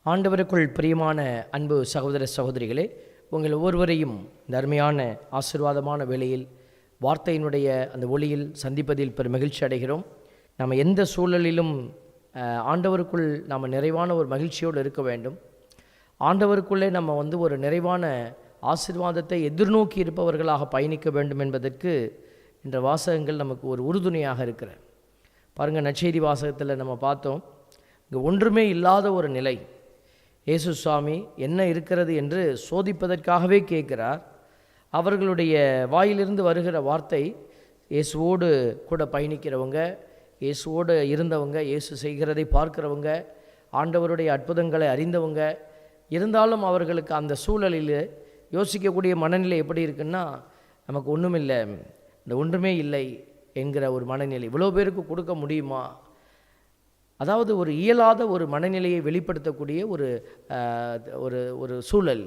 ஆண்டவருக்குள் பிரியமான அன்பு சகோதர சகோதரிகளே, உங்கள் ஒவ்வொருவரையும் இந்த அருமையான ஆசீர்வாதமான வேளையில் வார்த்தையினுடைய அந்த ஒளியில் சந்திப்பதில் பெரும் மகிழ்ச்சி அடைகிறோம். நம்ம எந்த சூழலிலும் ஆண்டவருக்குள் நாம் நிறைவான ஒரு மகிழ்ச்சியோடு இருக்க வேண்டும். ஆண்டவருக்குள்ளே நம்ம ஒரு நிறைவான ஆசீர்வாதத்தை எதிர்நோக்கி இருப்பவர்களாக பயணிக்க வேண்டும் என்பதற்கு என்ற வாசகங்கள் நமக்கு ஒரு உறுதுணையாக இருக்கிற. பாருங்கள், நற்செய்தி வாசகத்தில் நம்ம பார்த்தோம், இங்கே ஒன்றுமே இல்லாத ஒரு நிலை. இயேசு சுவாமி என்ன இருக்கிறது என்று சோதிப்பதற்காகவே கேட்கிறார். அவர்களுடைய வாயிலிருந்து வருகிற வார்த்தை, இயேசுவோடு கூட பயணிக்கிறவங்க, இயேசுவோடு இருந்தவங்க, இயேசு செய்கிறதை பார்க்கிறவங்க, ஆண்டவருடைய அற்புதங்களை அறிந்தவங்க, இருந்தாலும் அவர்களுக்கு அந்த சூழலில் யோசிக்கக்கூடிய மனநிலை எப்படி இருக்குன்னா, நமக்கு ஒன்றுமில்லை, இந்த ஒன்றுமே இல்லை என்கிற ஒரு மனநிலை. இவ்வளோ பேருக்கு கொடுக்க முடியுமா? அதாவது ஒரு இயலாத ஒரு மனநிலையை வெளிப்படுத்தக்கூடிய ஒரு சூழல்.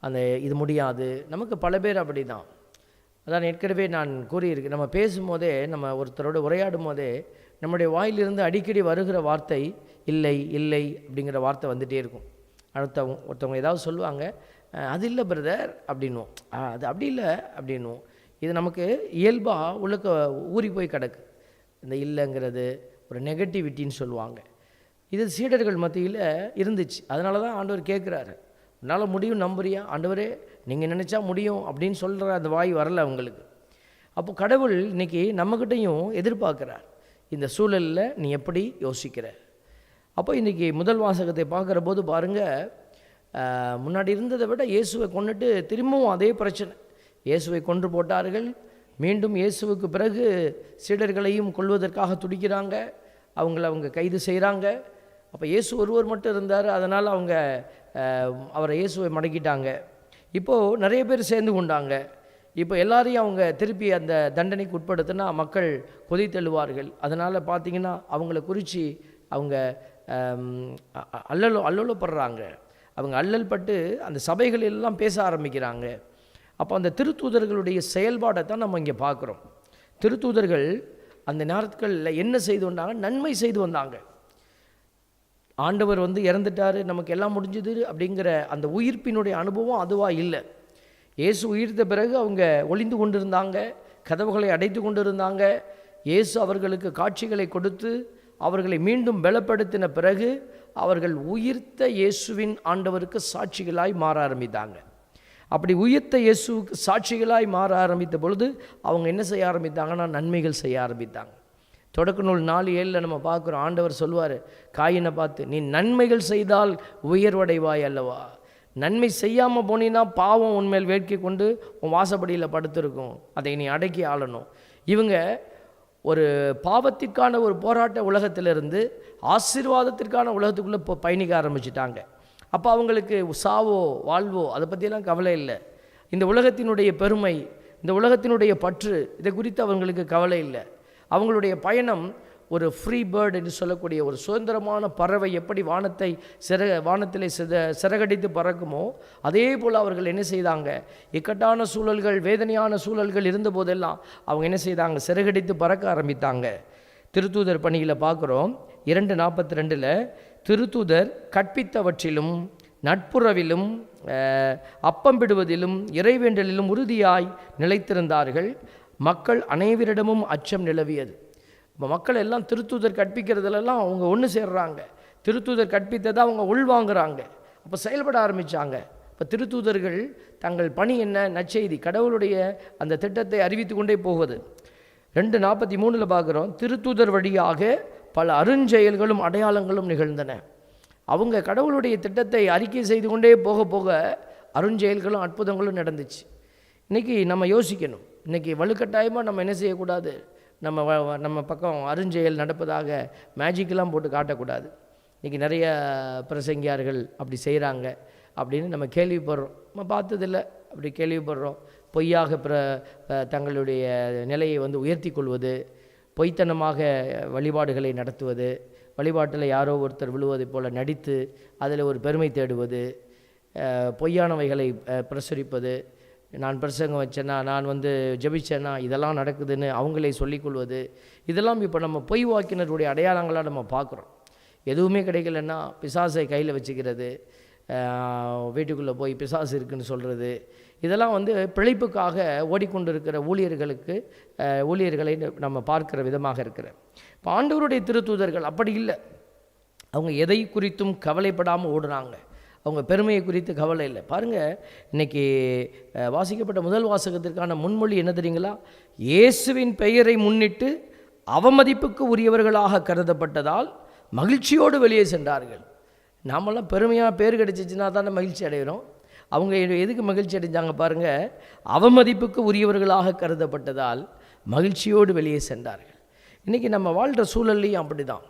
அந்த இது முடியாது. நமக்கு பல பேர் அப்படி தான். அதான் ஏற்கனவே நான் கூறியிருக்கேன், நம்ம பேசும்போதே, நம்ம ஒருத்தரோடு உரையாடும் போதே நம்முடைய வாயிலிருந்து அடிக்கடி வருகிற வார்த்தை இல்லை இல்லை அப்படிங்கிற வார்த்தை வந்துகிட்டே இருக்கும். ஒருத்தவங்க ஏதாவது சொல்லுவாங்க, அது இல்லை பிரதர் அப்படின்னுவோம், அது அப்படி இல்லை அப்படின்னுவோம். இது நமக்கு இயல்பாக உள்ளுக்க ஊறி போய் கிடக்கு. இந்த இல்லைங்கிறது ஒரு நெகட்டிவிட்டின்னு சொல்லுவாங்க. இது சீடர்கள் மத்தியில் இருந்துச்சு. அதனால தான் ஆண்டவர் கேட்குறாரு, உன்னால் முடியும் நம்புறியா? ஆண்டவரே, நீங்கள் நினச்சா முடியும் அப்படின்னு சொல்கிற அந்த வாய் வரல அவங்களுக்கு. அப்போ கடவுள் இன்றைக்கி நம்மக்கிட்டையும் எதிர்பார்க்குறார், இந்த சூழலில் நீ எப்படி யோசிக்கிற. அப்போ இன்றைக்கி முதல் வாசகத்தை பார்க்குற போது பாருங்கள், முன்னாடி இருந்ததை விட இயேசுவை கொண்டுட்டு திரும்பவும் அதே பிரச்சனை. இயேசுவை கொன்று போட்டார்கள். மீண்டும் இயேசுவுக்கு பிறகு சீடர்களையும் கொல்வதற்காக துடிக்கிறாங்க. அவங்க கைது செய்கிறாங்க. அப்போ இயேசு ஒருவர் மட்டும் இருந்தார், அதனால் அவரை இயேசுவை மடக்கிட்டாங்க. இப்போது நிறைய பேர் சேர்ந்து கொண்டாங்க. இப்போ எல்லாரையும் அவங்க திருப்பி அந்த தண்டனைக்கு உட்படுத்தினா மக்கள் கொதித்தெழுவார்கள். அதனால் பார்த்திங்கன்னா அவங்கள குறித்து அவங்க அல்லலப்படுறாங்க. அவங்க அல்லல் பட்டு அந்த சபைகள் எல்லாம் பேச ஆரம்பிக்கிறாங்க. அப்போ அந்த திருத்தூதர்களுடைய செயல்பாடை தான் நம்ம இங்கே பார்க்குறோம். திருத்தூதர்கள் அந்த நாட்களில் என்ன செய்து வந்தாங்க? நன்மை செய்து வந்தாங்க. ஆண்டவர் இறந்துட்டார், நமக்கு எல்லாம் முடிஞ்சுது அப்படிங்கிற அந்த உயிர்ப்பினுடைய அனுபவம் அதுவாக இல்லை. இயேசு உயிர்த்த பிறகு அவங்க ஒளிந்து கொண்டிருந்தாங்க, கதவுகளை அடைத்து கொண்டிருந்தாங்க. இயேசு அவர்களுக்கு காட்சிகளை கொடுத்து அவர்களை மீண்டும் பலப்படுத்தின பிறகு அவர்கள் உயிர்த்த இயேசுவின் ஆண்டவருக்கு சாட்சிகளாய் மாற ஆரம்பித்தாங்க. அப்படி உயிர்த்த இயேசுவுக்கு சாட்சிகளாய் மாற ஆரம்பித்த பொழுது அவங்க என்ன செய்ய ஆரம்பித்தாங்கன்னா, நன்மைகள் செய்ய ஆரம்பித்தாங்க. தொடக்க நூல் 4:7 நம்ம பார்க்குறோம், ஆண்டவர் சொல்லுவார் காயினை பார்த்து, நீ நன்மைகள் செய்தால் உயர்வடைவாய் அல்லவா? நன்மை செய்யாமல் போனீன்னா பாவம் உன்மேல் வேட்கை கொண்டு உன் வாசப்படியில் படுத்திருக்கும், அதை நீ அடக்கி ஆளணும். இவங்க ஒரு பாவத்திற்கான ஒரு போராட்ட உலகத்திலிருந்து ஆசீர்வாதத்திற்கான உலகத்துக்குள்ளே இப்போ பயணிக்க ஆரம்பிச்சிட்டாங்க. அப்போ அவங்களுக்கு சாவோ வாழ்வோ அதை பற்றியெல்லாம் கவலை இல்லை. இந்த உலகத்தினுடைய பெருமை, இந்த உலகத்தினுடைய பற்று, இதை குறித்து அவங்களுக்கு கவலை இல்லை. அவங்களுடைய பயணம் ஒரு ஃப்ரீ பேர்டு என்று சொல்லக்கூடிய ஒரு சுதந்திரமான பறவை எப்படி வானத்திலே சிறகடித்து பறக்குமோ அதே போல் அவர்கள் என்ன செய்தாங்க? இக்கட்டான சூழல்கள், வேதனையான சூழல்கள் இருந்தபோதெல்லாம் அவங்க என்ன செய்தாங்க? சிறகடித்து பறக்க ஆரம்பித்தாங்க. திருத்தூதர் பணியில் பார்க்குறோம் 2:42 திருத்தூதர் கற்பித்தவற்றிலும் நட்புறவிலும் அப்பம்பிடுவதிலும் இறைவேண்டலிலும் உறுதியாய் நிலைத்திருந்தார்கள். மக்கள் அனைவரிடமும் அச்சம் நிலவியது. இப்போ மக்கள் எல்லாம் திருத்தூதர் கற்பிக்கிறதுலெல்லாம் அவங்க ஒன்று சேர்றாங்க. திருத்தூதர் கற்பித்ததை அவங்க உள்வாங்குறாங்க. அப்போ செயல்பட ஆரம்பித்தாங்க. இப்போ திருத்தூதர்கள் தங்கள் பணி என்ன? நற்செய்தி, கடவுளுடைய அந்த திட்டத்தை அறிவித்து கொண்டே போவது. 2:43 பார்க்குறோம், திருத்தூதர் வழியாக பல அருஞ்செயல்களும் அடையாளங்களும் நிகழ்ந்தன. அவங்க கடவுளுடைய திட்டத்தை அறிக்கை செய்து கொண்டே போக போக அருஞ்செயல்களும் அற்புதங்களும் நடந்துச்சு. இன்றைக்கி நம்ம யோசிக்கணும், இன்றைக்கி வலுக்கட்டாயமாக நம்ம என்ன செய்யக்கூடாது? நம்ம பக்கம் அருஞ்செயல் நடப்பதாக மேஜிக்கெல்லாம் போட்டு காட்டக்கூடாது. இன்றைக்கி நிறைய பிரசங்கியார்கள் அப்படி செய்கிறாங்க அப்படின்னு நம்ம கேள்விப்படுறோம். நம்ம பார்த்ததில்லை, அப்படி கேள்விப்படுறோம். பொய்யாக தங்களுடைய நிலையை உயர்த்தி கொள்வது, பொய்த்தனமாக வழிபாடுகளை நடத்துவது, வழிபாட்டில் யாரோ ஒருத்தர் விழுவதை போல் நடித்து அதில் ஒரு பெருமை தேடுவது, பொய்யானவைகளை பிரசுரிப்பது, நான் பிரசங்கம் வச்சேன்னா, நான் ஜெபிச்சேன்னா இதெல்லாம் நடக்குதுன்னு அவங்களே சொல்லிக்கொள்வது, இதெல்லாம் இப்போ நம்ம பொய் வாக்கினருடைய அடையாளங்களாக நம்ம பார்க்குறோம். எதுவுமே கிடைக்கலன்னா பிசாசை கையில் வச்சுக்கிறது, வீட்டுக்குள்ளே போய் பிசாசு இருக்குன்னு சொல்கிறது, இதெல்லாம் வந்து பிழைப்புக்காக ஓடிக்கொண்டிருக்கிற ஊழியர்களை நம்ம பார்க்குற விதமாக இருக்கிற. இப்போ ஆண்டவருடைய திருத்தூதர்கள் அப்படி இல்லை. அவங்க எதை குறித்தும் கவலைப்படாமல் ஓடுறாங்க. அவங்க பெருமையை குறித்து கவலை இல்லை. பாருங்கள், இன்றைக்கி வாசிக்கப்பட்ட முதல் வாசகத்திற்கான முன்மொழி என்ன தெரியுங்களா? இயேசுவின் பெயரை முன்னிட்டு அவமதிப்புக்கு உரியவர்களாக கருதப்பட்டதால் மகிழ்ச்சியோடு வெளியே சென்றார்கள். நாமெல்லாம் பெருமையாக பேர் கிடைச்சிச்சுன்னா தானே மகிழ்ச்சி அடைகிறோம். அவங்க எதுக்கு மகிழ்ச்சி அடைஞ்சாங்க பாருங்கள்? அவமதிப்புக்கு உரியவர்களாக கருதப்பட்டதால் மகிழ்ச்சியோடு வெளியே சென்றார்கள். இன்றைக்கி நம்ம வாழ்கிற சூழல்லையும் அப்படி தான்.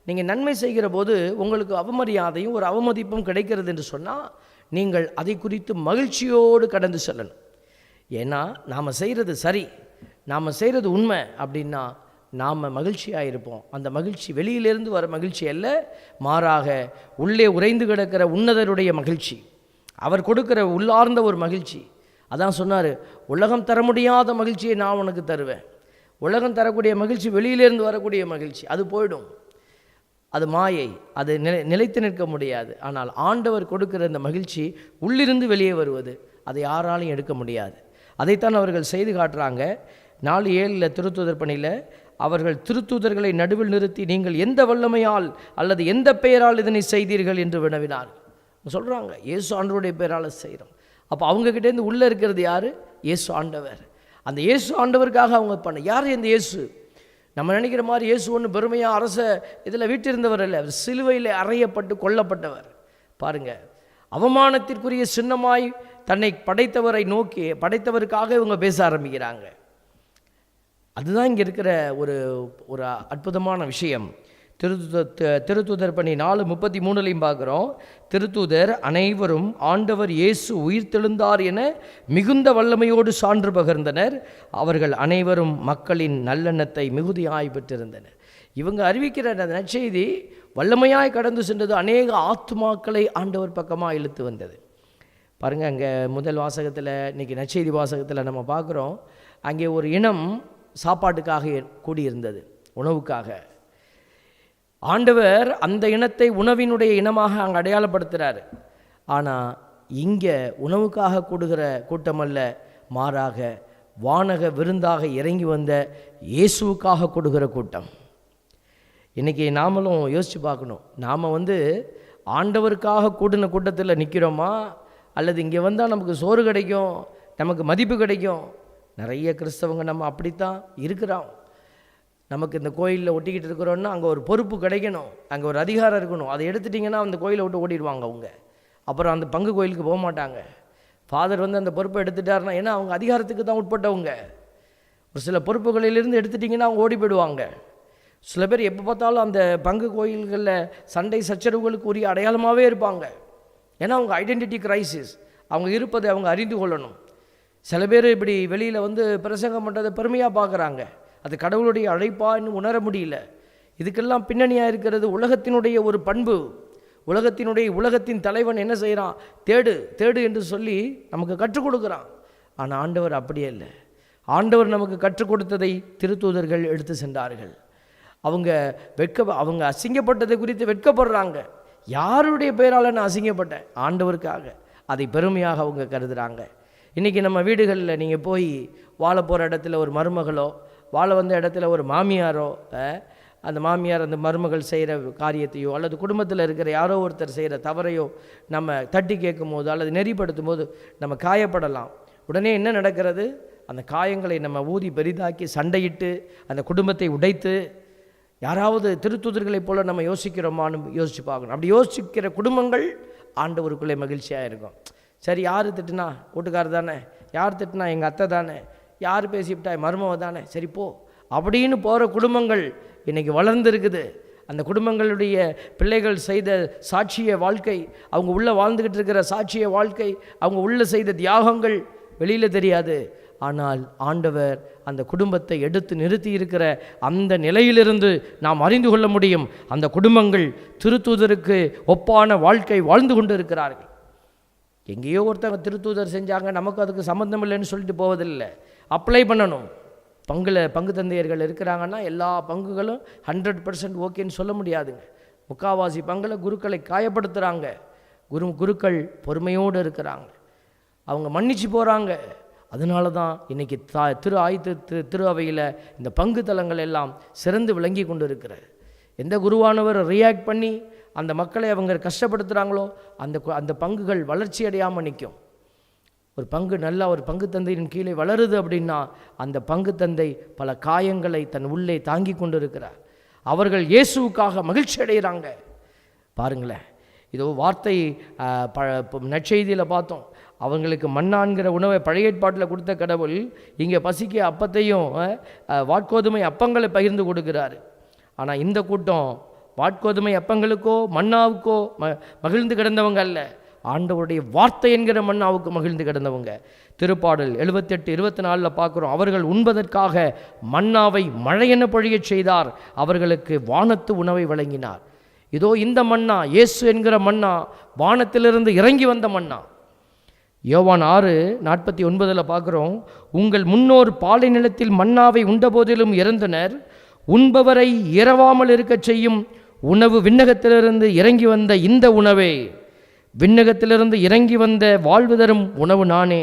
நீங்கள் நன்மை செய்கிற போது உங்களுக்கு அவமரியாதையும் ஒரு அவமதிப்பும் கிடைக்கிறது என்று சொன்னால் நீங்கள் அதை குறித்து மகிழ்ச்சியோடு கடந்து செல்லணும். ஏன்னா நாம் செய்கிறது சரி, நாம் செய்கிறது உண்மை அப்படின்னா நாம் மகிழ்ச்சியாக இருப்போம். அந்த மகிழ்ச்சி வெளியிலிருந்து வர மகிழ்ச்சி அல்ல, மாறாக உள்ளே உறைந்து கிடக்கிற உன்னதருடைய மகிழ்ச்சி, அவர் கொடுக்கிற உள்ளார்ந்த ஒரு மகிழ்ச்சி. அதான் சொன்னார், உலகம் தர முடியாத மகிழ்ச்சியை நான் உனக்கு தருவேன். உலகம் தரக்கூடிய மகிழ்ச்சி வெளியிலிருந்து வரக்கூடிய மகிழ்ச்சி, அது போயிடும், அது மாயை, அது நிலைத்து நிற்க முடியாது. ஆனால் ஆண்டவர் கொடுக்கிற இந்த மகிழ்ச்சி உள்ளிருந்து வெளியே வருவது, அதை யாராலையும் எடுக்க முடியாது. அதைத்தான் அவர்கள் செய்து காட்டுறாங்க. 4:7 திருத்தூதர் பணியில் அவர்கள் திருத்தூதர்களை நடுவில் நிறுத்தி, நீங்கள் எந்த வல்லமையால் அல்லது எந்த பெயரால் இதனை செய்தீர்கள் என்று வினவினார். சொல்கிறாங்க, இயேசு ஆண்டவருடைய பெயரால் செய்கிறோம். அப்போ அவங்கக்கிட்டேருந்து உள்ளே இருக்கிறது யார்? இயேசு ஆண்டவர். அந்த இயேசு ஆண்டவருக்காக அவங்க பண்ண. யார் இந்த இயேசு? நம்ம நினைக்கிற மாதிரி இயேசு ஒன்று பெருமையாக அரச இதில் வீட்டிருந்தவர் அல்ல. அவர் சிலுவையில் அறையப்பட்டு கொல்லப்பட்டவர். பாருங்கள், அவமானத்திற்குரிய சின்னமாய் தன்னை படைத்தவரை நோக்கி, படைத்தவருக்காக இவங்க பேச ஆரம்பிக்கிறாங்க. அதுதான் இங்கே இருக்கிற ஒரு அற்புதமான விஷயம். திருத்தூதர் பணி 4:33 பார்க்குறோம். திருத்தூதர் அனைவரும் ஆண்டவர் இயேசு உயிர்த்தெழுந்தார் என மிகுந்த வல்லமையோடு சான்று பகர்ந்தனர். அவர்கள் அனைவரும் மக்களின் நல்லெண்ணத்தை மிகுதியாய் பெற்றிருந்தனர். இவங்க அறிவிக்கிற அந்த நற்செய்தி வல்லமையாய் கடந்து சென்றது. அநேக ஆத்துமாக்களை ஆண்டவர் பக்கமாக இழுத்து வந்தது. பாருங்கள், அங்கே முதல் வாசகத்தில், இன்றைக்கி நற்செய்தி வாசகத்தில் நம்ம பார்க்குறோம், அங்கே ஒரு இனம் சாப்பாட்டுக்காக கூடியிருந்தது, உணவுக்காக. ஆண்டவர் அந்த இனத்தை உணவினுடைய இனமாக அங்கே அடையாளப்படுத்துகிறார். ஆனால் இங்கே உணவுக்காக கூடுகிற கூட்டம் அல்ல, மாறாக வானக விருந்தாக இறங்கி வந்த இயேசுவுக்காக கூடுகிற கூட்டம். இன்றைக்கி நாமளும் யோசித்து பார்க்கணும், நாம் ஆண்டவருக்காக கூடின கூட்டத்தில் நிற்கிறோமா, அல்லது இங்கே வந்தால் நமக்கு சோறு கிடைக்கும், நமக்கு மதிப்பு கிடைக்கும். நிறைய கிறிஸ்தவங்க நம்ம அப்படித்தான் இருக்கிறோம். நமக்கு இந்த கோயிலில் ஒட்டிக்கிட்டு இருக்கிறோன்னா அங்கே ஒரு பொறுப்பு கிடைக்கணும், அங்கே ஒரு அதிகாரம் இருக்கணும். அதை எடுத்துட்டிங்கன்னா அந்த கோயிலை விட்டு ஓடிடுவாங்க அவங்க. அப்புறம் அந்த பங்கு கோயிலுக்கு போக மாட்டாங்க. ஃபாதர் அந்த பொறுப்பை எடுத்துட்டாருன்னா, ஏன்னா அவங்க அதிகாரத்துக்கு தான் உட்பட்டவங்க. ஒரு சில பொறுப்புகளிலிருந்து எடுத்துட்டிங்கன்னா அவங்க ஓடி போயிடுவாங்க. சில பேர் எப்போ பார்த்தாலும் அந்த பங்கு கோயில்களில் சண்டை சச்சரவுகளுக்கு உரிய அடையாளமாகவே இருப்பாங்க. ஏன்னா அவங்க ஐடென்டிட்டி கிரைசிஸ், அவங்க இருப்பதை அவங்க அறிந்து கொள்ளணும். சில பேர் இப்படி வெளியில் பிரசங்கம் பண்ணுறதை பெருமையாக பார்க்குறாங்க. அது கடவுளுடைய அழைப்பான்னு உணர முடியல. இதுக்கெல்லாம் பின்னணியாக இருக்கிறது உலகத்தினுடைய ஒரு பண்பு. உலகத்தின் தலைவன் என்ன செய்கிறான்? தேடு தேடு என்று சொல்லி நமக்கு கற்றுக் கொடுக்குறான். ஆனால் ஆண்டவர் அப்படியே இல்லை. ஆண்டவர் நமக்கு கற்றுக் கொடுத்ததை திருத்தூதர்கள் எடுத்து சென்றார்கள். அவங்க அசிங்கப்பட்டதை குறித்து வெட்கப்படுறாங்க. யாருடைய பெயரால் நான் அசிங்கப்பட்டேன்? ஆண்டவருக்காக. அதை பெருமையாக அவங்க கருதுகிறாங்க. இன்றைக்கி நம்ம வீடுகளில் நீங்கள் போய் வாழ போகிற இடத்துல ஒரு மருமகளோ, வாழ வந்த இடத்துல ஒரு மாமியாரோ, அந்த மாமியார் அந்த மருமகள் செய்கிற காரியத்தையோ அல்லது குடும்பத்தில் இருக்கிற யாரோ ஒருத்தர் செய்கிற தவறையோ நம்ம தட்டி கேட்கும் போது அல்லது நெறிப்படுத்தும் போது நம்ம காயப்படலாம். உடனே என்ன நடக்கிறது? அந்த காயங்களை நம்ம ஊதி பெரிதாக்கி சண்டையிட்டு அந்த குடும்பத்தை உடைத்து, யாராவது திருத்தூதர்களைப் போல் நம்ம யோசிக்கிறோமான்னு யோசித்து பார்க்கணும். அப்படி யோசிக்கிற குடும்பங்கள் ஆண்டவருக்குள்ளே மகிழ்ச்சியாக இருக்கும். சரி, யார் திட்டுனா? வீட்டுக்காரர் தானே. யார் திட்டுனா? எங்கள் அத்தை தானே. யார் பேசிவிட்டா? மருமவ தானே. சரி போ அப்படின்னு போகிற குடும்பங்கள் இன்றைக்கி வளர்ந்துருக்குது. அந்த குடும்பங்களுடைய பிள்ளைகள் செய்த சாட்சிய வாழ்க்கை, அவங்க உள்ளே வாழ்ந்துக்கிட்டு இருக்கிற சாட்சிய வாழ்க்கை, அவங்க உள்ளே செய்த தியாகங்கள் வெளியில் தெரியாது. ஆனால் ஆண்டவர் அந்த குடும்பத்தை எடுத்து நிறுத்தி இருக்கிற அந்த நிலையிலிருந்து நாம் அறிந்து கொள்ள முடியும், அந்த குடும்பங்கள் திருத்தூதருக்கு ஒப்பான வாழ்க்கை வாழ்ந்து கொண்டு இருக்கிறார்கள். எங்கேயோ ஒருத்தவங்க திருத்தூதர் செஞ்சாங்க, நமக்கு அதுக்கு சம்மந்தம் இல்லைன்னு சொல்லிட்டு போவதில்லை. அப்ளை பண்ணணும். பங்கு தந்தையர்கள் இருக்கிறாங்கன்னா எல்லா பங்குகளும் 100% ஓகேன்னு சொல்ல முடியாதுங்க. முக்காவாசி பங்கில் குருக்களை காயப்படுத்துகிறாங்க. குருக்கள் பொறுமையோடு இருக்கிறாங்க, அவங்க மன்னிச்சு போகிறாங்க. அதனால தான் இன்றைக்கி திரு அவையில் இந்த பங்கு தலங்கள் எல்லாம் சிறந்து விளங்கி கொண்டு இருக்கிறது. எந்த குருவானவர் ரியாக்ட் பண்ணி அந்த மக்களை அவங்க கஷ்டப்படுத்துகிறாங்களோ அந்த பங்குகள் வளர்ச்சி அடையாமல் நிற்கும். ஒரு பங்கு நல்லா ஒரு பங்கு தந்தையின் கீழே வளருது அப்படின்னா அந்த பங்கு தந்தை பல காயங்களை தன் உள்ளே தாங்கி கொண்டு இருக்கிறார். அவர்கள் இயேசுவுக்காக மகிழ்ச்சி அடைகிறாங்க. பாருங்களேன், இதோ வார்த்தை நற்செய்தியில் பார்த்தோம். அவங்களுக்கு மன்னான்கிற உணவை பழைய ஏற்பாட்டில் கொடுத்த கடவுள் இங்கே பசிக்க அப்பத்தையும் வாட்கோதுமை அப்பங்களை பகிர்ந்து கொடுக்குறாரு. ஆனால் இந்த கூட்டம் வாட்கோதுமை அப்பங்களுக்கோ மன்னாவுக்கோ மகிழ்ந்து கிடந்தவங்க அல்ல, ஆண்டவருடைய வார்த்தை என்கிற மன்னாவுக்கு மகிழ்ந்து கிடந்தவங்க. திருப்பாடல் 78:24 பார்க்குறோம், அவர்கள் உண்பதற்காக மன்னாவை மழையென பொழியச் செய்தார், அவர்களுக்கு வானத்து உணவை வழங்கினார். இதோ இந்த மன்னா இயேசு என்கிற மன்னா வானத்திலிருந்து இறங்கி வந்த மன்னா. யோவான் 6:49 பார்க்குறோம், உங்கள் முன்னோர் பாலை நிலத்தில் மன்னாவை உண்டபோதிலும் இறந்தனர், உண்பவரை இரவாமல் இருக்க செய்யும் உணவு விண்ணகத்திலிருந்து இறங்கி வந்த இந்த உணவே, விண்ணகத்திலிருந்து இறங்கி வந்த வாழ்வு தரும் உணவு நானே.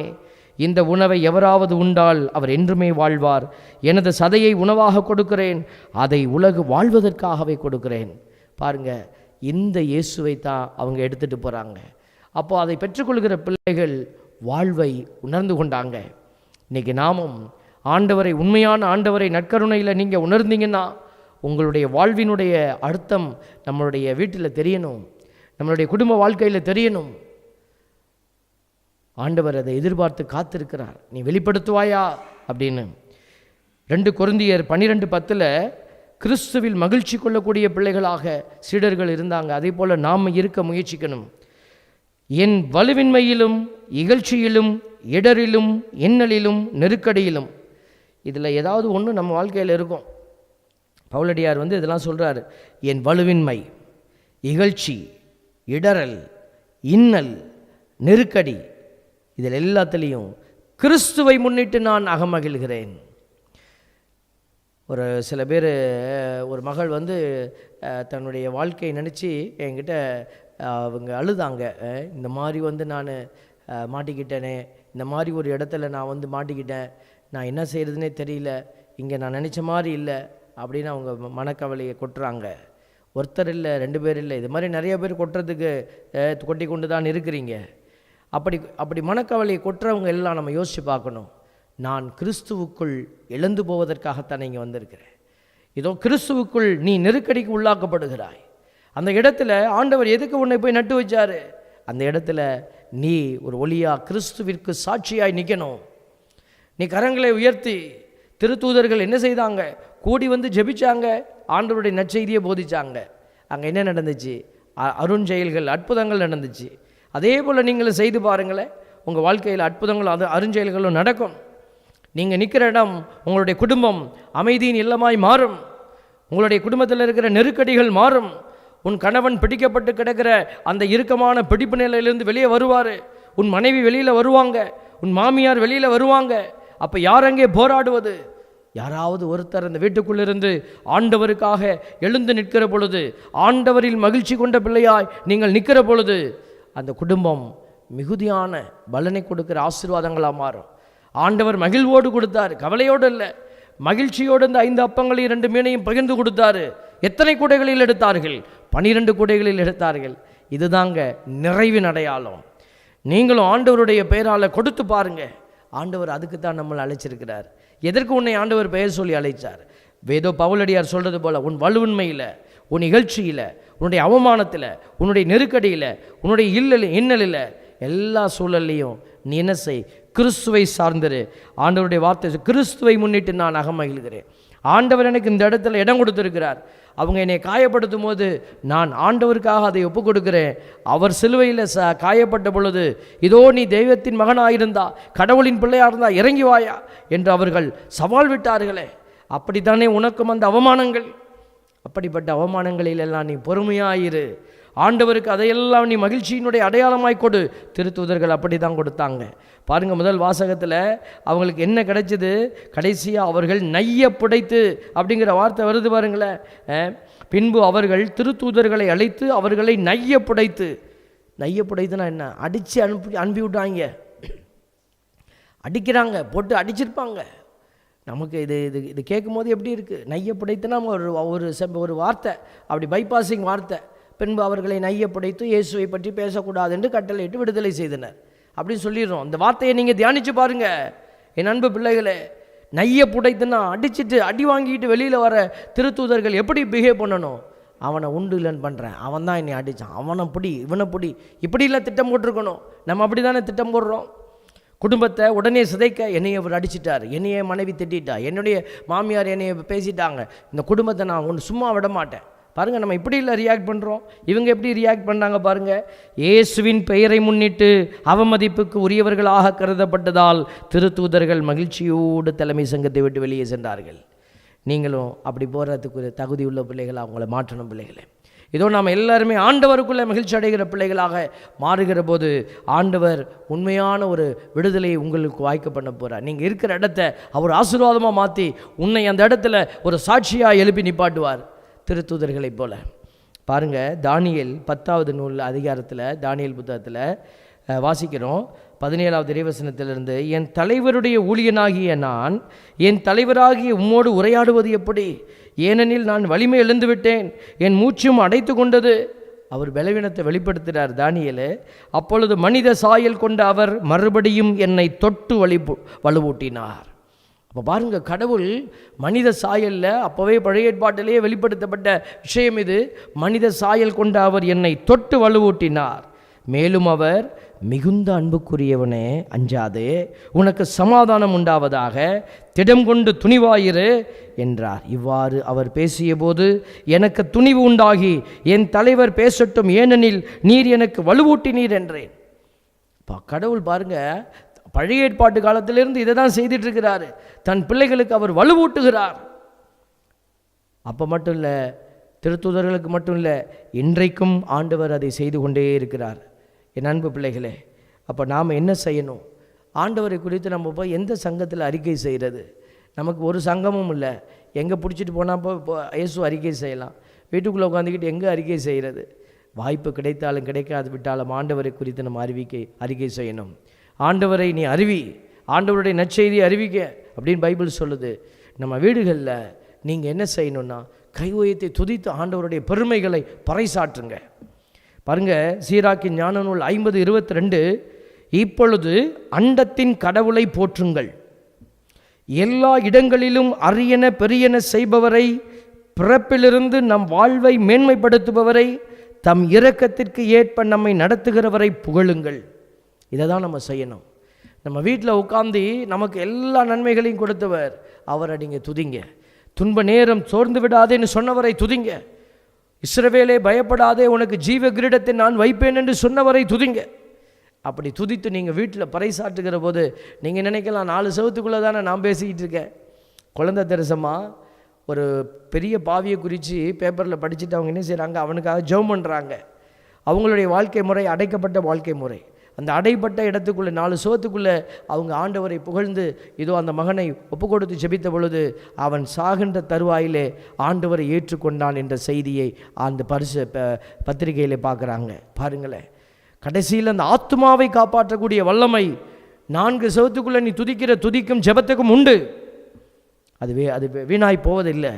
இந்த உணவை எவராவது உண்டால் அவர் என்றுமே வாழ்வார். எனது சதையை உணவாக கொடுக்கிறேன், அதை உலகு வாழ்வதற்காகவே கொடுக்கிறேன். பாருங்க, இந்த இயேசுவை தான் அவங்க எடுத்துகிட்டு போகிறாங்க. அப்போ அதை பெற்றுக்கொள்கிற பிள்ளைகள் வாழ்வை உணர்ந்து கொண்டாங்க. இன்றைக்கி நாமும் ஆண்டவரை, உண்மையான ஆண்டவரை நற்கருணையில் நீங்கள் உணர்ந்தீங்கன்னா உங்களுடைய வாழ்வினுடைய அர்த்தம் நம்மளுடைய வீட்டில் தெரியணும், நம்மளுடைய குடும்ப வாழ்க்கையில் தெரியணும். ஆண்டவர் அதை எதிர்பார்த்து காத்திருக்கிறார், நீ வெளிப்படுத்துவாயா அப்படின்னு. 2 கொரிந்தியர் 12:10 கிறிஸ்துவில் மகிழ்ச்சி கொள்ளக்கூடிய பிள்ளைகளாக சீடர்கள் இருந்தாங்க. அதே போல் நாம் இருக்க முயற்சிக்கணும். என் வலுவின்மையிலும் இகழ்ச்சியிலும் இடரிலும் இன்னலிலும் நெருக்கடியிலும், இதில் ஏதாவது ஒன்று நம்ம வாழ்க்கையில் இருக்கும். பவுலடியார் இதெல்லாம் சொல்கிறார், என் வலுவின்மை, இகழ்ச்சி, இடரல், இன்னல், நெருக்கடி, இதில் எல்லாத்துலேயும் கிறிஸ்துவை முன்னிட்டு நான் அகமகிழ்கிறேன். ஒரு சில பேர், ஒரு மகள் தன்னுடைய வாழ்க்கையை நினச்சி என்கிட்ட அவங்க அழுதாங்க. இந்த மாதிரி நான் மாட்டிக்கிட்டேனே, இந்த மாதிரி ஒரு இடத்துல நான் மாட்டிக்கிட்டேன், நான் என்ன செய்கிறதுனே தெரியல, இங்கே நான் நினச்ச மாதிரி இல்லை அப்படின்னு அவங்க மனக்கவலையை கொட்டுறாங்க. ஒருத்தர் இல்லை, 2 பேர் இல்லை, இது மாதிரி நிறைய பேர் கொட்டுறதுக்கு கொட்டி கொண்டு தான் இருக்கிறீங்க. அப்படி மனக்கவலையை கொட்டுறவங்க எல்லாம் நம்ம யோசித்து பார்க்கணும். நான் கிறிஸ்துவுக்குள் இழந்து போவதற்காகத்தான் இங்கே வந்திருக்கிறேன். இதோ கிறிஸ்துவுக்குள் நீ நெருக்கடிக்கு உள்ளாக்கப்படுகிறாய். அந்த இடத்துல ஆண்டவர் எதுக்கு உன்னை போய் நட்டு வச்சார்? அந்த இடத்துல நீ ஒரு ஒளியாக கிறிஸ்துவிற்கு சாட்சியாய் நிற்கணும். நீ கரங்களை உயர்த்தி, திருத்தூதர்கள் என்ன செய்தாங்க? கூடி ஜெபிச்சாங்க, ஆண்டவருடைய நற்செய்தியை போதிச்சாங்க. அங்கே என்ன நடந்துச்சு? அருஞ்செயல்கள், அற்புதங்கள் நடந்துச்சு. அதே போல் நீங்களும் செய்து பாருங்களேன், உங்கள் வாழ்க்கையில் அற்புதங்களும் அருஞ்செயல்களும் நடக்கும். நீங்கள் நிற்கிற இடம், உங்களுடைய குடும்பம் அமைதியின் இல்லமாய் மாறும். உங்களுடைய குடும்பத்தில் இருக்கிற நெருக்கடிகள் மாறும். உன் கணவன் பிடிக்கப்பட்டு கிடக்கிற அந்த இறுக்கமான பிடிப்பு நிலையிலிருந்து வெளியே வருவார். உன் மனைவி வெளியில் வருவாங்க, உன் மாமியார் வெளியில் வருவாங்க. அப்போ யார் அங்கே போராடுவது? யாராவது ஒருத்தர் அந்த வீட்டுக்குள்ளிருந்து ஆண்டவருக்காக எழுந்து நிற்கிற பொழுது, ஆண்டவரில் மகிழ்ச்சி கொண்ட பிள்ளையாய் நீங்கள் நிற்கிற பொழுது, அந்த குடும்பம் மிகுதியான பலனை கொடுக்கிற ஆசீர்வாதங்களாக மாறும். ஆண்டவர் மகிழ்வோடு கொடுத்தார், கவலையோடு இல்லை, மகிழ்ச்சியோடு இந்த 5 அப்பங்களையும் 2 மீனையும் பகிர்ந்து கொடுத்தாரு. எத்தனை கூடைகளில் எடுத்தார்கள்? 12 கூடைகளில் எடுத்தார்கள். இதுதாங்க நிறைவின் அடையாளம். நீங்களும் ஆண்டவருடைய பெயரால் கொடுத்து பாருங்க. ஆண்டவர் அதுக்கு தான் நம்மளை அழைச்சிருக்கிறார். எதற்கு உன்னை ஆண்டவர் பெயர் சொல்லி அழைச்சார்? வேதோ பவுலடியார் சொல்கிறது போல், உன் வலுவின்மையில், உன் நிகழ்ச்சியில், உன்னுடைய அவமானத்தில், உன்னுடைய நெருக்கடியில், உன்னுடைய இன்னலில், எல்லா சூழல்லையும் நீ என்ன செய்? கிறிஸ்துவை சார்ந்திரு. ஆண்டவருடைய வார்த்தை, கிறிஸ்துவை முன்னிட்டு நான் அகமகிழ்கிறேன். ஆண்டவர் எனக்கு இந்த இடத்துல இடம் கொடுத்துருக்கிறார். அவங்க என்னை காயப்படுத்தும் போது நான் ஆண்டவருக்காக அதை ஒப்புக் கொடுக்கிறேன். அவர் சிலுவையில் காயப்பட்ட பொழுது, இதோ நீ தெய்வத்தின் மகனாயிருந்தா, கடவுளின் பிள்ளையாக இருந்தா இறங்கி வாயா என்று அவர்கள் சவால் விட்டார்களே. அப்படித்தானே உனக்கும் அந்த அவமானங்கள். அப்படிப்பட்ட அவமானங்களில் எல்லாம் நீ பொறுமையாயிரு. ஆண்டவருக்கு அதையெல்லாம் நீ மகிழ்ச்சியினுடைய அடையாளமாய் கொடு. திருத்தூதர்கள் அப்படி தான் கொடுத்தாங்க. பாருங்கள், முதல் வாசகத்தில் அவங்களுக்கு என்ன கிடைச்சது? கடைசியாக அவர்கள் நைய புடைத்து அப்படிங்கிற வார்த்தை வருது பாருங்களேன். பின்பு அவர்கள் திருத்தூதர்களை அழைத்து அவர்களை நைய புடைத்து. நைய புடைத்துனா என்ன? அடித்து அனுப்பி விட்டாங்க. அடிக்கிறாங்க, போட்டு அடிச்சிருப்பாங்க. நமக்கு இது இது இது கேட்கும் போது எப்படி இருக்குது? நைய புடைத்துனா ஒரு வார்த்தை, அப்படி பைபாஸிங் வார்த்தை. பின்பு அவர்களை நைய புடைத்து இயேசுவை பற்றி பேசக்கூடாது என்று கட்டளையிட்டு விடுதலை செய்தனர் அப்படின்னு சொல்லிடுறோம். இந்த வார்த்தையை நீங்கள் தியானித்து பாருங்கள் என் அன்பு பிள்ளைகளே. நைய புடைத்துனா அடிச்சுட்டு அடி வாங்கிட்டு வெளியில் வர திருத்தூதர்கள் எப்படி பிஹேவ் பண்ணணும்? அவனை உண்டு இல்லைன்னு பண்ணுறேன், அவன் தான் என்னை அடித்தான், அவனை பிடி இவனை பிடி, இப்படிலாம் திட்டம் போட்டிருக்கணும். நம்ம அப்படி தானே திட்டம் போடுறோம். குடும்பத்தை உடனே சிதைக்க என்னையை அவர் அடிச்சிட்டார், என்னையே மனைவி திட்டா, என்னுடைய மாமியார் என்னையை பேசிட்டாங்க, இந்த குடும்பத்தை நான் ஒன்று சும்மா விட மாட்டேன். பாருங்கள், நம்ம இப்படி இல்லை ரியாக்ட் பண்ணுறோம். இவங்க எப்படி ரியாக்ட் பண்ணாங்க பாருங்கள். இயேசுவின் பெயரை முன்னிட்டு அவமதிப்புக்கு உரியவர்களாக கருதப்பட்டதால் திருத்தூதர்கள் மகிழ்ச்சியோடு தலைமை சங்கத்தை விட்டு வெளியே சென்றார்கள். நீங்களும் அப்படி போகிறதுக்கு தகுதி உள்ள பிள்ளைகளாக அவங்கள மாற்றணும். பிள்ளைகளே, இதோ நாம் எல்லாருமே ஆண்டவருக்குள்ளே மகிழ்ச்சி அடைகிற பிள்ளைகளாக மாறுகிற போது ஆண்டவர் உண்மையான ஒரு விடுதலையை உங்களுக்கு வாய்க்க பண்ண போகிறார். நீங்கள் இருக்கிற இடத்த அவர் ஆசீர்வாதமாக மாற்றி உன்னை அந்த இடத்துல ஒரு சாட்சியாக எழுப்பி நிப்பாட்டுவார், திருத்தூதர்களைப் போல. பாருங்கள், தானியேல் 10வது நூல் அதிகாரத்தில் தானியேல் புத்தகத்தில் வாசிக்கிறோம் 17வது இறைவசனத்திலிருந்து, என் தலைவருடைய ஊழியனாகிய நான் என் தலைவராகிய உம்மோடு உரையாடுவது எப்படி? ஏனெனில் நான் வலிமை எழுந்து விட்டேன், என் மூச்சும் அடைத்து கொண்டது. அவர் பலவீனத்தை வெளிப்படுத்துகிறார் தானியேல். அப்பொழுது மனித சாயல் கொண்ட அவர் மறுபடியும் என்னை தொட்டு வலுவூட்டினார். அப்போ பாருங்கள், கடவுள் மனித சாயலில் அப்போவே பழைய ஏற்பாட்டிலேயே வெளிப்படுத்தப்பட்ட விஷயம் இது. மனித சாயல் கொண்ட அவர் என்னை தொட்டு வலுவூட்டினார். மேலும் அவர், மிகுந்த அன்புக்குரியவனே அஞ்சாதே, உனக்கு சமாதானம் உண்டாவதாக, திடம் கொண்டு துணிவாயிரு என்றார். இவ்வாறு அவர் பேசிய போது எனக்கு துணிவு உண்டாகி, என் தலைவர் பேசட்டும், ஏனெனில் நீர் எனக்கு வலுவூட்டினீர் என்றேன். கடவுள் பாருங்க, பழைய ஏற்பாட்டு காலத்திலிருந்து இதை தான் செய்துட்டு இருக்கிறாரு. தன் பிள்ளைகளுக்கு அவர் வலுவூட்டுகிறார். அப்போ மட்டும் இல்லை, திருத்தூதர்களுக்கு மட்டும் இல்லை, இன்றைக்கும் ஆண்டவர் அதை செய்து கொண்டே இருக்கிறார். என் அன்பு பிள்ளைகளே, அப்போ நாம் என்ன செய்யணும்? ஆண்டவரை குறித்து நம்ம போய் எந்த சங்கத்தில் அறிக்கை செய்கிறது? நமக்கு ஒரு சங்கமும் இல்லை. எங்கே பிடிச்சிட்டு போனால் இயேசு அறிக்கை செய்யலாம், வீட்டுக்குள்ளே உட்காந்துக்கிட்டு எங்கே அறிக்கை செய்கிறது? வாய்ப்பு கிடைத்தாலும் கிடைக்காது விட்டாலும் ஆண்டவரை குறித்து நம்ம அறிக்கை செய்யணும். ஆண்டவரை நீ அறிவி, ஆண்டவருடைய நற்செய்தியை அறிவிக்க அப்படின்னு பைபிள் சொல்லுது. நம்ம வீடுகளில் நீங்கள் என்ன செய்யணும்னா, கை உயர்த்தி துதித்து ஆண்டவருடைய பெருமைகளை பறைசாற்றுங்க. பாருங்கள், சீராக்கின் ஞான நூல் 50:22, இப்பொழுது அண்டத்தின் கடவுளை போற்றுங்கள், எல்லா இடங்களிலும் அரியன பெரியன செய்பவரை, பிறப்பிலிருந்து நம் வாழ்வை மேன்மைப்படுத்துபவரை, தம் இரக்கத்திற்கு ஏற்ப நம்மை நடத்துகிறவரை புகழுங்கள். இதை தான் நம்ம செய்யணும். நம்ம வீட்டில் உட்காந்து நமக்கு எல்லா நன்மைகளையும் கொடுத்தவர் அவரை நீங்கள் துதிங்க. துன்ப நேரம் சோர்ந்து விடாதேன்னு சொன்னவரை துதிங்க. இஸ்ரவேலே பயப்படாதே, உனக்கு ஜீவ கிரீடத்தை நான் வைப்பேன் என்று சொன்னவரை துதிங்க. அப்படி துதித்து நீங்கள் வீட்டில் பறைசாற்றுகிற போது நீங்கள் நினைக்கலாம், 4 செவத்துக்குள்ளே தானே நான் பேசிக்கிட்டு இருக்கேன். குழந்தை தெரசம்மா ஒரு பெரிய பாவியை குறித்து பேப்பரில் படிச்சுட்டு அவங்க என்ன செய்கிறாங்க, அவனுக்காக ஜெபம் பண்ணுறாங்க. அவங்களுடைய வாழ்க்கை முறை அடைக்கப்பட்ட வாழ்க்கை முறை. அந்த அடைப்பட்ட இடத்துக்குள்ளே 4 சுவத்துக்குள்ளே அவங்க ஆண்டவரை புகழ்ந்து இதோ அந்த மகனை ஒப்பு கொடுத்து ஜெபித்த பொழுது அவன் சாகின்ற தருவாயிலே ஆண்டவரை ஏற்றுக்கொண்டான் என்ற செய்தியை அந்த பத்திரிகையில் பார்க்குறாங்க. பாருங்களேன், கடைசியில் அந்த ஆத்மாவை காப்பாற்றக்கூடிய வல்லமை 4 சுவத்துக்குள்ளே நீ துதிக்கிற துதிக்கும் ஜெபத்துக்கும் உண்டு. அது வீணாய் போவதில்லை.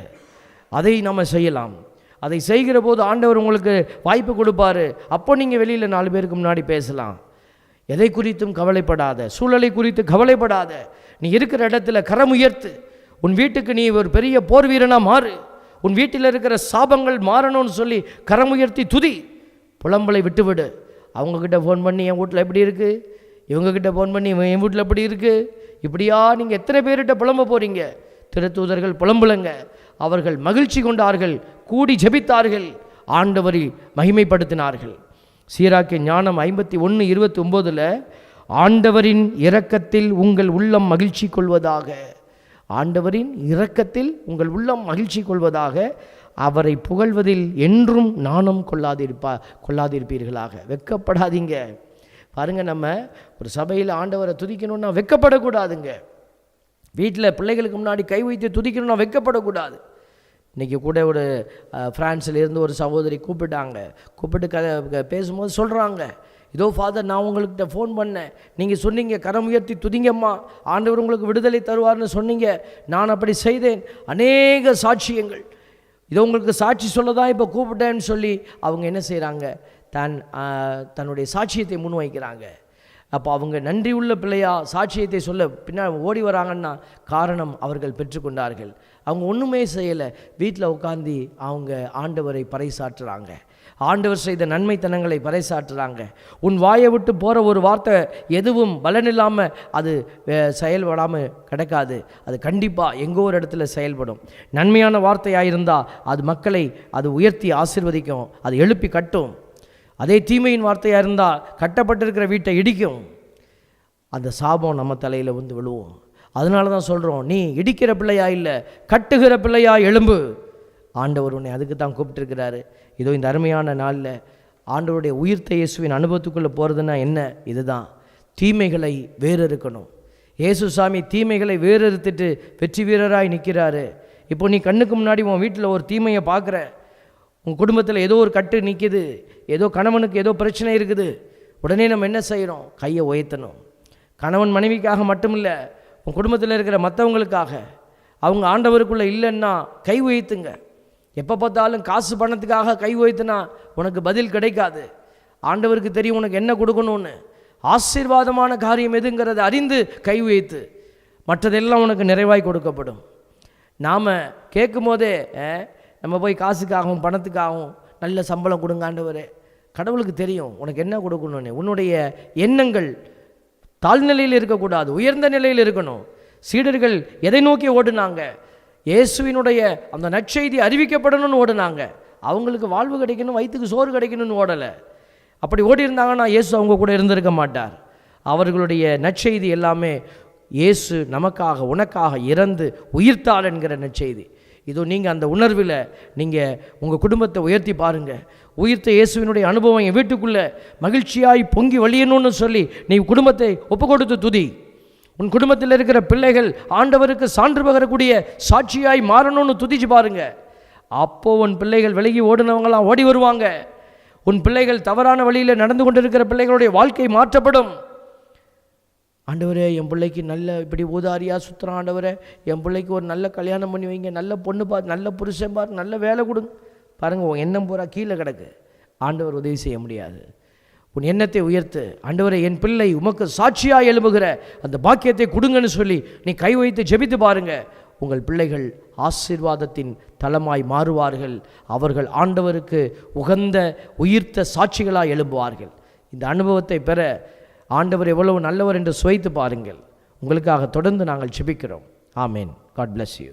அதை நம்ம செய்யலாம். அதை செய்கிற போது ஆண்டவர் உங்களுக்கு வாய்ப்பு கொடுப்பார். அப்போ நீங்கள் வெளியில் 4 பேருக்கு முன்னாடி பேசலாம். எதை குறித்தும் கவலைப்படாத, சூழலை குறித்து கவலைப்படாத. நீ இருக்கிற இடத்துல கரம் உயர்த்து. உன் வீட்டுக்கு நீ ஒரு பெரிய போர் வீரனாக மாறு. உன் வீட்டில் இருக்கிற சாபங்கள் மாறணும்னு சொல்லி கரம் உயர்த்தி துதி. புலம்பலை விட்டுவிடு. அவங்கக்கிட்ட ஃபோன் பண்ணி என் வீட்டில் எப்படி இருக்குது, இவங்கக்கிட்ட ஃபோன் பண்ணி என் வீட்டில் எப்படி இருக்குது, இப்படியா நீங்கள் எத்தனை பேர்கிட்ட புலம்ப போகிறீங்க? திருத்தூதர்கள் புலம்புலங்க. அவர்கள் மகிழ்ச்சி கொண்டார்கள், கூடி ஜெபித்தார்கள், ஆண்டவரை மகிமைப்படுத்தினார்கள். சீராக்கிய ஞானம் 51:29, ஆண்டவரின் இரக்கத்தில் உங்கள் உள்ளம் மகிழ்ச்சி கொள்வதாக. ஆண்டவரின் இரக்கத்தில் உங்கள் உள்ளம் மகிழ்ச்சி கொள்வதாக. அவரை புகழ்வதில் என்றும் நாணம் கொள்ளாதிருப்பீர்களாக. வெட்கப்படாதீங்க. பாருங்கள், நம்ம ஒரு சபையில் ஆண்டவரை துதிக்கணும்னா வெட்கப்படக்கூடாதுங்க. வீட்டில் பிள்ளைகளுக்கு முன்னாடி கை வைத்து துதிக்கணும்னா வெட்கப்படக்கூடாது. இன்றைக்கி கூட ஒரு ஃப்ரான்ஸிலேருந்து ஒரு சகோதரி கூப்பிட்டு பேசும்போது சொல்கிறாங்க, இதோ ஃபாதர், நான் உங்கள்கிட்ட ஃபோன் பண்ணேன், நீங்கள் சொன்னீங்க கரம் உயர்த்தி துதிங்கம்மா, ஆண்டவர் உங்களுக்கு விடுதலை தருவார்னு சொன்னீங்க, நான் அப்படி செய்தேன். அநேக சாட்சியங்கள், இதோ உங்களுக்கு சாட்சி சொல்ல தான் இப்போ கூப்பிட்டேன்னு சொல்லி அவங்க என்ன செய்கிறாங்க, தன்னுடைய சாட்சியத்தை முன்வைக்கிறாங்க. அப்போ அவங்க நன்றி உள்ள பிள்ளையா சாட்சியத்தை சொல்ல பின்னால் ஓடி வராங்கன்னா காரணம் அவர்கள் பெற்றுக்கொண்டார்கள். அவங்க ஒன்றுமே செய்யலை, வீட்டில் உட்காந்து அவங்க ஆண்டவரை பறைசாற்றுறாங்க, ஆண்டவர் செய்த நன்மைத்தனங்களை பறைசாற்றுறாங்க. உன் வாயை விட்டு போகிற ஒரு வார்த்தை எதுவும் பலனில்லாமல் அது செயல்படாமல் கிடக்காது. அது கண்டிப்பாக எங்கோ ஒரு இடத்துல செயல்படும். நன்மையான வார்த்தையாக இருந்தால் அது மக்களை அது உயர்த்தி ஆசீர்வதிக்கும், அது எழுப்பி கட்டும். அதே தீமையின் வார்த்தையாக இருந்தால் கட்டப்பட்டிருக்கிற வீட்டை இடிக்கும். அந்த சாபம் நம்ம தலையில் வந்து விழுவோம். அதனால தான் சொல்கிறோம், நீ இடிக்கிற பிள்ளையா இல்லை, கட்டுகிற பிள்ளையா எழும்பு. ஆண்டவர் உன்னை அதுக்கு தான் கூப்பிட்டுருக்கிறாரு. இதோ இந்த அருமையான நாளில் ஆண்டவருடைய உயிர்த்த இயேசுவின் அனுபவத்துக்குள்ளே போகிறதுனா என்ன? இதுதான், தீமைகளை வேறறுக்கணும். இயேசு சாமி தீமைகளை வேறறுத்துட்டு வெற்றி வீரராய் நிற்கிறாரு. இப்போ நீ கண்ணுக்கு முன்னாடி உன் வீட்டில் ஒரு தீமையை பார்க்குற, உங்கள் குடும்பத்தில் ஏதோ ஒரு கட்டு நிற்கிது, ஏதோ கணவனுக்கு ஏதோ பிரச்சனை இருக்குது, உடனே நம்ம என்ன செய்கிறோம்? கையை உயர்த்தணும். கணவன் மனைவிக்காக மட்டும் இல்லை, உன் குடும்பத்தில் இருக்கிற மற்றவங்களுக்காக. அவங்க ஆண்டவருக்குள்ளே இல்லைன்னா கை உயர்த்துங்க. எப்போ பார்த்தாலும் காசு பணத்துக்காக கை உயர்த்தினா உனக்கு பதில் கிடைக்காது. ஆண்டவருக்கு தெரியும் உனக்கு என்ன கொடுக்கணும்னு. ஆசீர்வாதமான காரியம் எதுங்கிறத அறிந்து கை உயர்த்து, மற்றதெல்லாம் உனக்கு நிறைவாய் கொடுக்கப்படும். நாம் கேட்கும் போதே நம்ம போய் காசுக்காகவும் பணத்துக்காகவும் நல்ல சம்பளம் கொடுங்க ஆண்டவரே, கடவுளுக்கு தெரியும் உனக்கு என்ன கொடுக்கணும்னு. உன்னுடைய எண்ணங்கள் தாழ்நிலையில் இருக்கக்கூடாது, உயர்ந்த நிலையில் இருக்கணும். சீடர்கள் எதை நோக்கி ஓடுனாங்க? இயேசுவினுடைய அந்த நற்செய்தி அறிவிக்கப்படணும்னு ஓடுனாங்க. அவங்களுக்கு வாழ்வு கிடைக்கணும், வயிற்றுக்கு சோறு கிடைக்கணும்னு ஓடலை. அப்படி ஓடி இருந்தாங்கன்னா இயேசு அவங்க கூட இருந்திருக்க மாட்டார். அவர்களுடைய நற்செய்தி எல்லாமே இயேசு நமக்காக உனக்காக இறந்து உயிர்த்தாள் என்கிற நற்செய்தி. இதோ நீங்கள் அந்த உணர்வில் நீங்கள் உங்கள் குடும்பத்தை உயர்த்தி பாருங்கள். உயிர்த்த இயேசுவினுடைய அனுபவம் என் வீட்டுக்குள்ளே மகிழ்ச்சியாய் பொங்கி வழியணும்னு சொல்லி நீ குடும்பத்தை ஒப்பு கொடுத்து துதி. உன் குடும்பத்தில் இருக்கிற பிள்ளைகள் ஆண்டவருக்கு சான்று பகரக்கூடிய சாட்சியாய் மாறணும்னு துதிச்சு பாருங்க. அப்போ உன் பிள்ளைகள் விலகி ஓடினவங்களாம் ஓடி வருவாங்க. உன் பிள்ளைகள் தவறான வழியில் நடந்து கொண்டிருக்கிற பிள்ளைகளுடைய வாழ்க்கை மாற்றப்படும். ஆண்டவரே, என் பிள்ளைக்கு நல்ல இப்படி ஊதாரியாக சுற்றுறான் ஆண்டவரே, என் பிள்ளைக்கு ஒரு நல்ல கல்யாணம் பண்ணி வைங்க, நல்ல பொண்ணு பார்த்து, நல்ல புருஷன் பார்த்து, நல்ல வேலை கொடுங்க. பாருங்கள், உன் எண்ணம் பூரா கீழே கிடக்கு. ஆண்டவர் உதவி செய்ய முடியாது. உன் எண்ணத்தை உயர்த்து. ஆண்டவரே, என் பிள்ளை உமக்கு சாட்சியாக எழும்புகிற அந்த பாக்கியத்தை கொடுங்கன்னு சொல்லி நீ கை வைத்து ஜெபித்து பாருங்க. உங்கள் பிள்ளைகள் ஆசீர்வாதத்தின் தலமாய் மாறுவார்கள். அவர்கள் ஆண்டவருக்கு உகந்த உயிர்த்த சாட்சிகளாக எழும்புவார்கள். இந்த அனுபவத்தை பெற ஆண்டவர் எவ்வளவு நல்லவர் என்று சுவைத்து பாருங்கள். உங்களுக்காக தொடர்ந்து நாங்கள் ஜெபிக்கிறோம். ஆமேன். God bless you.